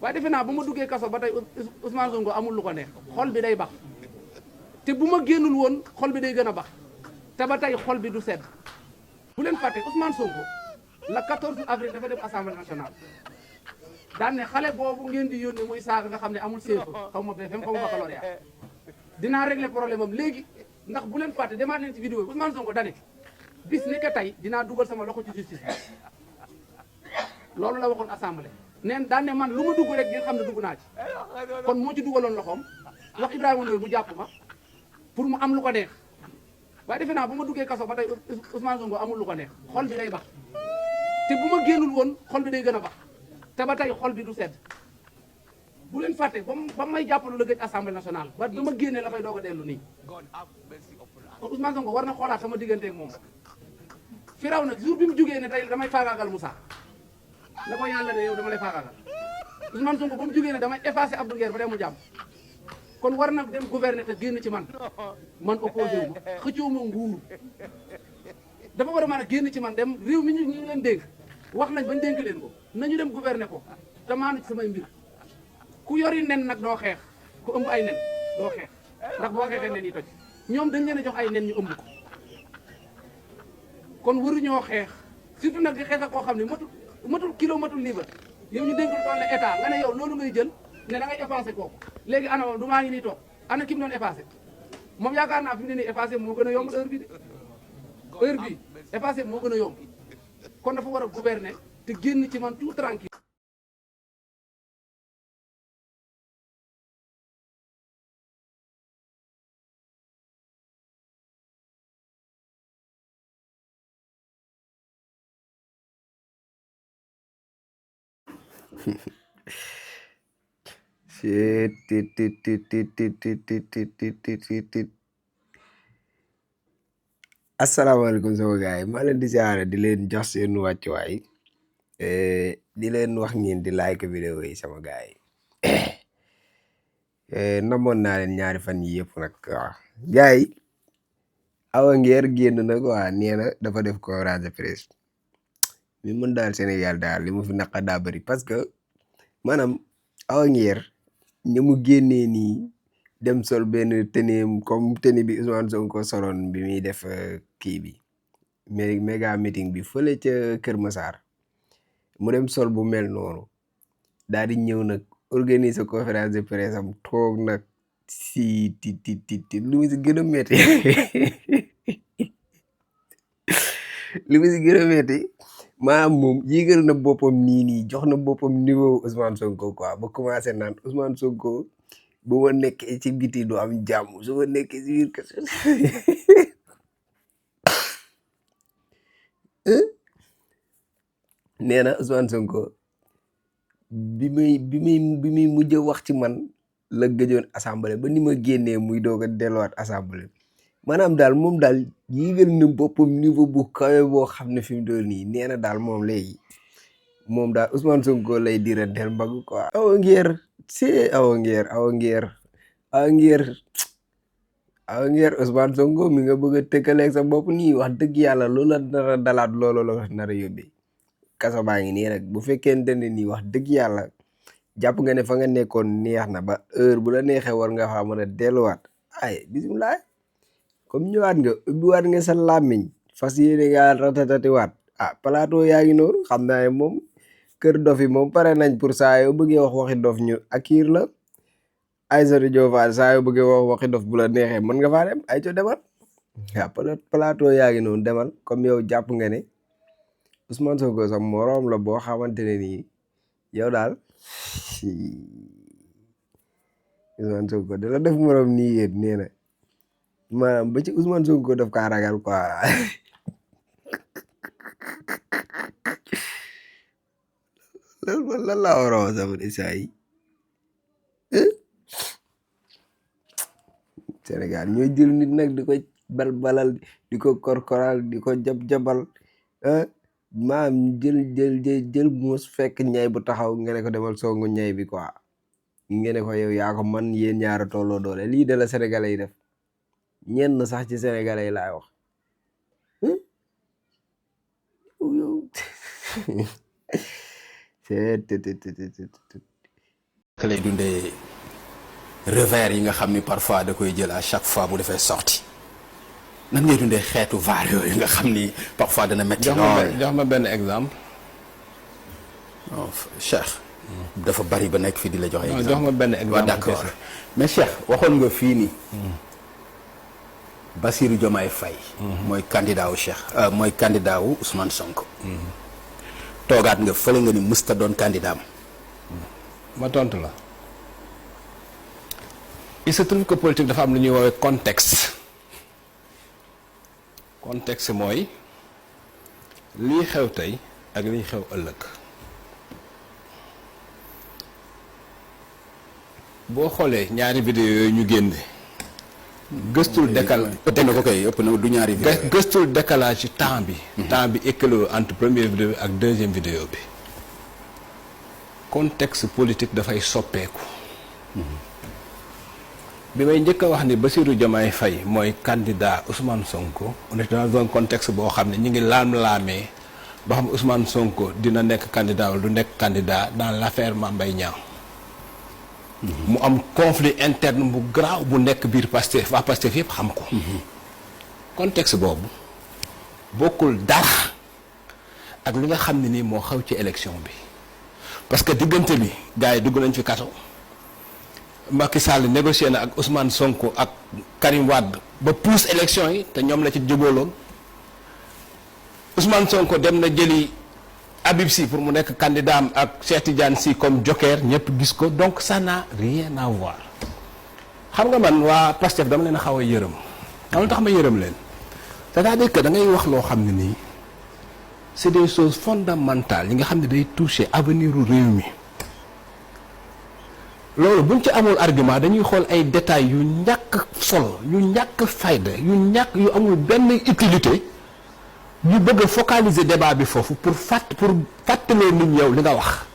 waaye defe naa ba ma duggee kaso ba tey Ousmane Sonko amul lu ko neex xol bi day bax te bu ma génnul woon xol bi day gën a bax te ba tey xol bi du sedd bu leen fàtte Ousmane Sonko la 14 avril dafa dem assemblée nationale daan ne xale boobu ngeen di yónni muy saaga nga xam ne amul CFEE xaw ma BFM xaw ma baccalauréat dinaa régler problème am léegi ndax bu leen fàtte demaat leen ci vidéo bi Ousmane Sonko dane bis ni que tey dinaa dugal sama loxo ci justice bi loolu la waxoon assemblée neen daan ne man lu ma dugg rek ngeen xam ne dugg naa ci kon moo ci dugaloon loxoom wax Ibrahima Ndoye mu jàpp ma pour mu am lu ko neex waaye defe naa ba ma duggee kaso ba tey Ousmane Sonko amul lu ko neex xol bi day bax te bu ma génnul woon xol bi day gën a bax te ba tey xol bi du sedd bu leen fàtte ba may jàppalu la gëj assemblée nationale ba dama génnee la fay doog a dellu nii kon Ousmane Sonko war na xoolaat sama diggante ak moom firaw nag jour bi mu jógee ne tey damay faagaagal Moussa la ko yàlla ne yow dama lay faagaagal Ousmane Sonko ba mu jógee ne damay effacé Abdou Nguer ba dem mu jàmm kon war na dem gouverner te génn ci man opposé wu ma xëccoo ma nguur dafa war a mën a génn ci man dem réew mi ñu leen dénk wax nañ bañ dénk leen ko nañu dem gouverner ko te maanu ci samay mbir ku yori nen nag doo xeex ku ëmb ay nen doo xeex ndax boo xeexee nen yi toj ñoom dañ leen a jox ay nen ñu ëmb ko kon waruñoo xeex surtout nag di xeex ak koo xam ne matul kilo matul libre yow ñu dénk doon la état nga ne yow loolu ngay jël ne da ngay effacé kooku léegi ana moom du maa ngi nii toog ana ki mu doon effacé moom yaakaar naa fi mu ne nii effacé moo gën a yomb heure bi de heure bi effacé moo gën a yomb kon dafa war a gouverner te génn ci man tout tranquille asalaamaaleykum sama gars yi maa leen di siyaare di leen jox seen wàccuwaay di leen wax ngeen di like vidéo yi sama gars yi namoon naa leen ñaari fan yi yëpp nag waaw gars yi Awa Nguer génn na quoi nee na dafa def conférence de presse mi mën daal Sénégal daal li mu fi naqa daa bëri parce que maanaam Awa Nguer ñu mu génnee nii dem sol benn tenue comme tenue bi Ousmane Sonko soloon bi muy def kii bi méga meeting bi fële ca Kër Massar mu dem sol bu mel noonu daal di ñëw nag organiser conférence de presse am toog nag si ti lu mu si gën a métti li mu si gën a métti maanaam moom yéegal na boppam nii jox na boppam niveau Ousmane Sonko quoi ba commencé naan Ousmane Sonko bu ma nekkee ci biti du am jàmm su ma nekkee ci biir kese nee na Ousmane Sonko bi muy mujj wax ci man la gëjoon assemblée ba ni ma génnee muy doog a delluwaat assemblée maanaam daal moom daal yéegal na boppam niveau bu kawe boo xam ne fi mu doon nii nee na daal moom léegi moom daal Ousmane Sonko lay diranteel mbagg quoi. Awa Nguer c'est Awa Nguer Ousmane Sonko mi nga bëgg a tëkkaleeg sa bopp nii wax dëgg yàlla loola dara dalaat loolu la nar a yóbbee kaso baa ngi nii nag bu fekkente ne nii wax dëgg yàlla jàpp nga ne fa nga nekkoon neex na ba heure bu la neexee war nga faa mën a delluwaat ay bisimilah comme ñëwaat nga ubbiwaat nga sa làmmiñ fas yéene nga ratatatiwaat plateau yaa ngi noonu xam naa ne moom kër dof yi moom pare nañ pour saa yoo bëggee wax waxi dof ñu akiir la Aïssatou Diop Fall saa yoo bëggee wax waxi dof bu la neexee mën nga faa dem ay co demal plateau yaa ngi noonu demal comme yow jàpp nga ne Ousmane Sonko sa moroom la boo xamante ne nii yow daal Ousmane Sonko da la def moroom nii yéen nee na maanaam ba ci Ousmane Sonko daf kaa ragal quoi lan laa war a wax sama isaa yi Sénégal ñooy jël nit nag di ko balbalal di ko korkoral di ko jab-jabal maam jël muus fekk ñay bu taxaw nga ne ko demal songu ñay bi quoi nga ne ko yow yaa ko man yéen ñaara tolloo doole lii de la sénégalais yi def ñenn sax ci sénégalais yi laay wax que lay dundee revers yi nga xam ni parfois da koy jël à chaque fois bu defee sorti nan ngay dundee xeetu vaar yooyu nga xam ni parfois dana métti lool. jox ma benn exemple. non Cheikh. dafa bari ba nekk fii di la joxe exemple. jox ma benn exemple waaw d'accord mais Cheikh waxoon nga fii ni Bassirou Diomaye Faye. mooy candidat wu Cheikh mooy candidat wu Ousmane Sonko. toogaat nga fële nga ni musta doon candidat am. ma tontu la. il se trouve que politique dafa am lu ñuy woowee contexte. contexte mooy lii xew tey ak lii xew ëllëg. boo xoolee ñaari vidéo yooyu ñu génne. gëstul ëpp na ko kay ëpp na du ñaari vidéo gëstul décalage ci temps bi. temps bi échelon entre première vidéo bi ak deuxième vidéo bi. contexte politique dafay soppeeku. bi may njëkk a wax ni Bassirou Diomaye Faye mooy candidat Ousmane Sonko on est dans un contexte boo xam ne ñu ngi laam-laamee ba xam Ousmane Sonko dina nekk candidat wala du nekk candidat dans l'affaire Mame Mbaye Niang. mu am conflit interne bu graaw bu nekk biir Pastef waa Pastef yëpp xam ko. contexte boobu bokkul dara ak li nga xam ne nii moo xew ci élection bi parce que diggante bi gars yi dugg nañ fi kaso. Macky Sall négocié na ak Ousmane Sonko ak Karim Wade ba pousse élection yi te ñoom la ci jubóoloon Ousmane Sonko dem na jëli Habib Sy pour mu nekk candidat am ak Cheikh Tidiane Sy comme joker ñëpp gis ko donc ça n'a rien à voir xam nga man waa Pastef dama leen a xaw a yërëm xam nga tax ma yërëm leen c'est-à-dire que da ngay wax loo xam ne nii c'est des choses fondamentales yi nga xam ne day toucher avenir u réew mi. loolu buñ ci amul argument dañuy xool ay détails yu ñàkk solo yu ñàkk fayda yu amul benn utilité ñu bëgg a focaliser débat bi foofu pour fàttaloo nit yow li nga wax.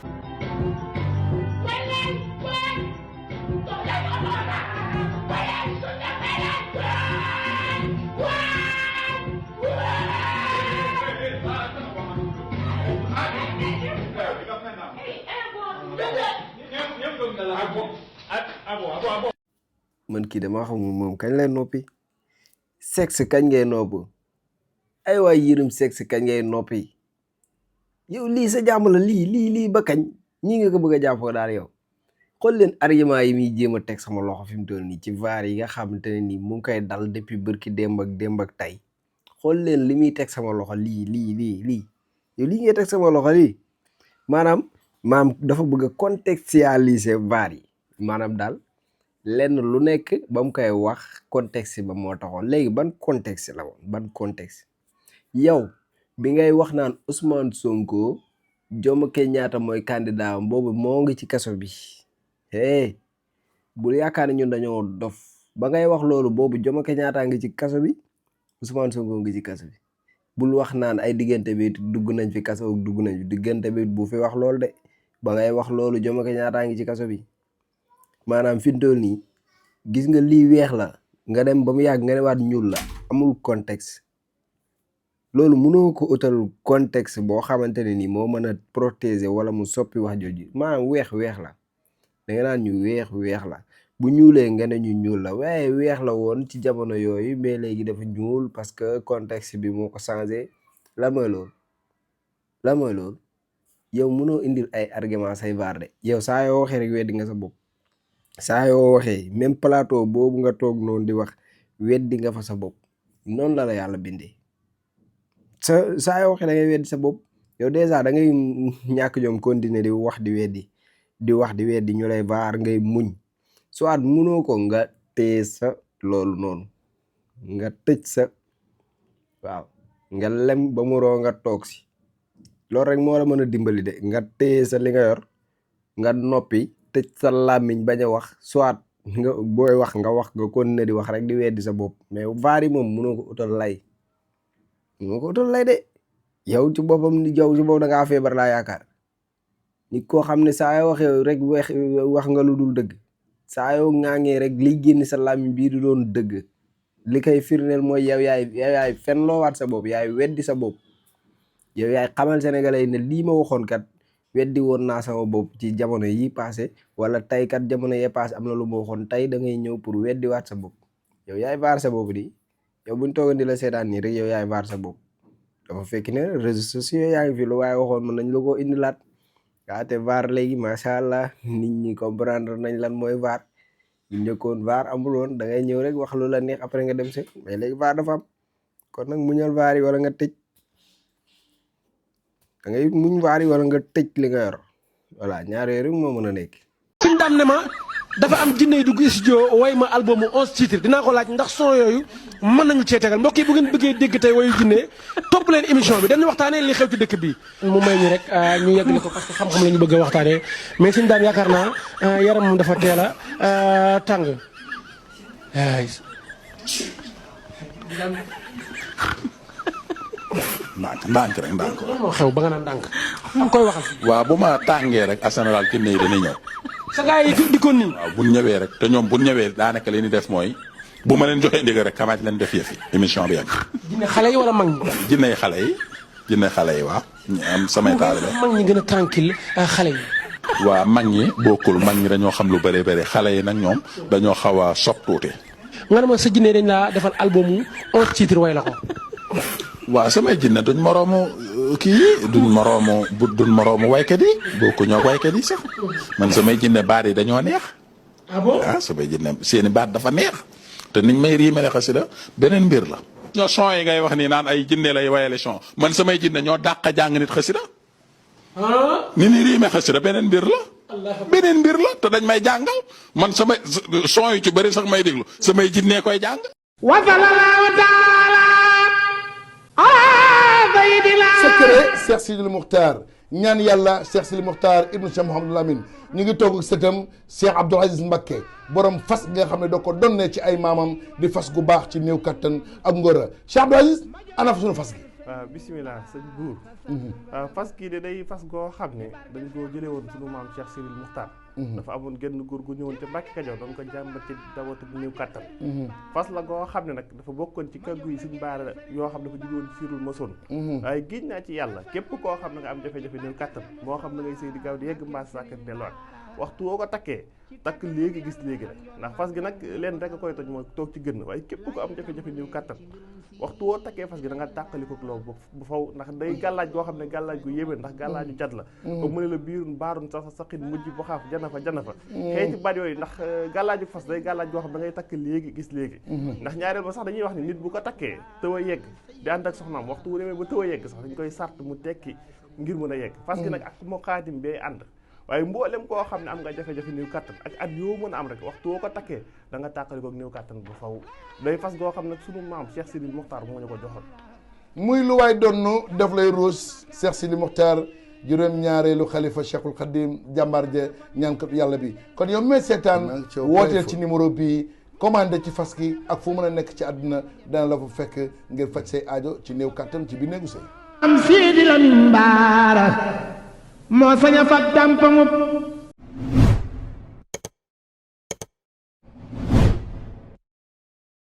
man kii dama xamul moom kañ lay noppi sexe kañ ngay nopp ay waay yërëm sexe kañ ngay noppi yow lii sa jàmm la lii ba kañ ñii nga ko bëgg a jàppoo daal yow xool leen argument yi muy jéem a teg sama loxo fi mu toll nii ci vaar yi nga xamante ne nii mu ngi koy dal depuis bërki démb ak tey xool leen li muy teg sama loxo lii yow lii ngay teg sama loxo lii maam dafa bëgg a contextualiser vaar yi maanaam daal lenn lu nekk ba mu koy wax contexte ba moo taxoon léegi ban contexte la woon ban contexte yow bi ngay wax naan Ousmane Sonko Jomo Kenyatta mooy candidat boobu moo ngi ci kaso bi bul yaakaar ne ñun dañoo dof ba ngay wax loolu boobu Jomo Kenyatta ngi ci kaso bi Ousmane Sonko ngi ci kaso bi bul wax naan ay diggante bi dugg nañ fi kaso dugg nañ fi diggante bi bu fi wax loolu de ba ngay wax loolu Jomo Kenyatta ngi ci kaso bi maanaam fi mu toll nii gis nga lii weex la nga dem ba mu yàgg nga ne waat ñuul la amul contexte loolu mënoo ko utal contexte boo xamante ne nii moo mën a protéger wala mu soppi wax jooju maanaam weex la da nga naan ñu weex la bu ñuulee nga ne ñu ñuul la waaye weex la woon ci jamono yooyu mais léegi dafa ñuul parce que contexte bi moo ko changé la mooy loolu yow mënoo indil ay argument say vaar de yow saa yoo waxee rek weddi nga sa bopp saa yoo waxee même plateau boobu nga toog noonu di wax weddi nga fa sa bopp noonu la yàlla bindee saa yoo waxee da ngay weddi sa bopp yow dèjà da ngay ñàkk jom continuer di wax di weddi ñu lay vaar ngay muñ soit munoo ko nga téye sa loolu noonu nga tëj sa waaw nga lem ba mu roo nga toog si loolu rek moo la mën a dimbali de nga téye sa li nga yor nga noppi tëj sa làmmiñ bañ a wax soit nga booy wax nga continuer di wax rek di weddi sa bopp mais vaar yi moom munoo ko utal lay de yow ci boppam ni jaw ci bopp da ngaa feebar laa yaakaar nit koo xam ne saa yoo waxee rek wax nga lu dul dëgg saa yoo ŋaaŋee rek liy génn sa làmmiñ bii du doon dëgg li koy firndeel mooy yow yaay fen loowaat sa bopp yaay weddi sa bopp yow yaay xamal sénégalais yi ne lii ma waxoon kat weddi woon naa sama bopp ci jamono yi passé wala tey kat jamono yee passé am na lu ma waxoon tey da ngay ñëw pour weddiwaat sa bopp yow yaay vaar sa bopp di yow buñ toogoon di la seetaan nii rek yow yaay vaar sa bopp dafa fekk ne réseaux sociaux yaa ngi fi lu waaye waxoon mën nañ la ko indilaat waaw te vaar léegi macha allah nit ñi comprendre nañ lan mooy vaar ñu njëkkoon vaar amul woon da ngay ñëw rek wax lu la neex après nga dem se mais léegi vaar dafa am kon nag muñal vaar yi wala nga tëj da ngay muñ vaar yi wala nga tëj li nga yor voilà ñaar yooyu rek moo mën a nekk. suñ daam ne ma dafa am jinne dugg studio way ma album 11 titres dinaa ko laaj ndax son yooyu mën nañu cee tegal mbokk yi bu ngeen bëggee dégg tey wayu jinne topp leen émission bi dañu waxtaanee li xew ci dëkk bi. mu may ñu rek ñu yeggali ko parce que xam-xam la ñu bëgg a waxtaanee mais suñ daam yaakaar naa yaram moom dafa teel a tàng. ndànk rek ndànk. lan moo xew ba nga naan ndànk am koy waxal. waaw bu ma tàngee rek en général jinne yi dañuy ñëw. sa gars yi di ko nii. waaw bu ñu ñëwee rek te ñoom bu ñu ñëwee daanaka li ñuy def mooy bu ma leen joxee ndigal rek kamaaj leen def yëfi émission bi yàgg. jinne xale yi wala mag ñi. jinne xale yi jinne xale yi waaw. ñu am samay taalibe mag ñi gën a tranquille xale yi. waa mag ñi bokkul mag ñi dañoo xam lu bëree bëri xale yi nag ñoom dañoo xaw a sopp tuuti. nga ne ma sa jinne dañ laa defal album 11 titres way la ko. waaw samay jinne duñ moroomu kii duñ moroomu waykat yi bokku ñoo waykat yi sax man samay jinne baat yi dañoo neex. ah bon samay jinne seeni baat dafa neex te niñ may riimale xasida beneen mbir la. ñoo son yi ngay wax nii naan ay jinne lay wayale son man samay jinne ñoo dàq jàng nit xasida ni ni riime xasida beneen mbir la. beneen mbir la te dañ may jàngal man samay son yu ci bëri sax may déglu samay jinne koy jàng. secret Cheikh Sidil Muxtaar ñaan yàlla Cheikh Sidil Muxtaar ibnu Cheikh Mouhamadul Amin ñu ngi toog ak sëtam Cheikh Abdoul Aziz Mbacké borom fas nga xam ne da ko donnee ci ay maamam di fas gu baax ci néew kattan ak ngóora Cheikh Abdoul Aziz ana fa suñu fas gi. waaw bisimilah sëñ buur fas kii de day fas goo xam ne dañ koo jëlee woon suñu maam Cheikh Sidil Muxtaar dafa amoon genn góor gu ñëwoon ca Mbàkke Kajoor doon ko jàmbat ci dawatu bu néew kattan fas la goo xam ne nag dafa bokkoon ci kàggu yi suñ baara yoo xam dafa jóge woon ci Sirul Masoon waaye giñ naa ci yàlla képp koo xam ne nga am jafe-jafe néew kattan moo xam na ngay sëy di gaaw di yegg mbaas sàkkat delluwaat waxtu woo ko takkee takk léegi gis léegi rek ndax fas gi nag leen rek a koy toj mooy toog ci gën waaye képp ko am jafe-jafe néew kattan waxtu woo takkee fas gi da nga tàqaliko loolu bu faw ndax day gàllaaj goo xam ne gàllaaj gu yéeme ndax gàllaaju jat la comme mu ne la biirun baarun sa saqin mujj bu xaaf jana fa xëyti baat yooyu ndax gàllaaju fas day gàllaaj goo xam da ngay takk léegi gis léegi ndax ñaareel ba sax dañuy wax ni nit bu ko takkee tëw a yegg di ànd ak soxnaam waxtu wu demee ba tëw a yegg sax dañ koy sart mu tekki ngir mën a yegg fas gi nag ak moo xaatim bee ànd waaye mboolem koo xam ne am nga jafe-jafe néew kattan ak at yoo mën a am rek waxtu woo ko takkee da nga tàqali ko néew kattan bu faw day fas goo xam ne sunu maam Cheikh Sidil Muxtaar moo ñu ko joxoon muy lu waay donnu daf lay ruus Cheikh Sidil Muxtaar juróom-ñaareelu xalifa Cheikhul Khadim jàmbaar ja ñaankat yàlla bi kon yow mee seetaan wooteel ci numéro bii commandé ci fas gi ak fu mën a nekk ci àdduna dana la fa fekk ngir faj say aajo ci néew kattan ci bi néegu sëy am Sidi Lamin Baara moo sañ a fab dàmpamub